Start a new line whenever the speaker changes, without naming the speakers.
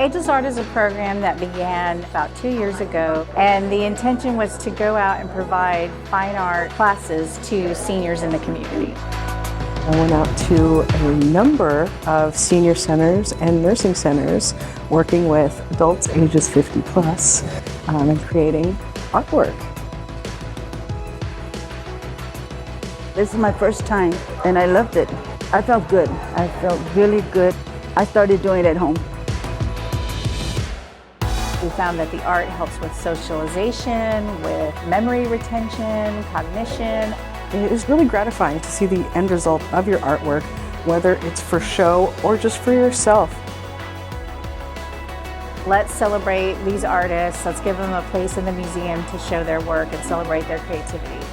Ageless Art is a program that began about 2 years ago, and the intention was to go out and provide fine art classes to seniors in the community.
I went out to a number of senior centers and nursing centers working with adults ages 50 plus and creating artwork.
This is my first time and I loved it. I felt good. I felt really good. I started doing it at home.
We found that the art helps with socialization, with memory retention, cognition.
It is really gratifying to see the end result of your artwork, whether it's for show or just for yourself.
Let's celebrate these artists. Let's give them a place in the museum to show their work and celebrate their creativity.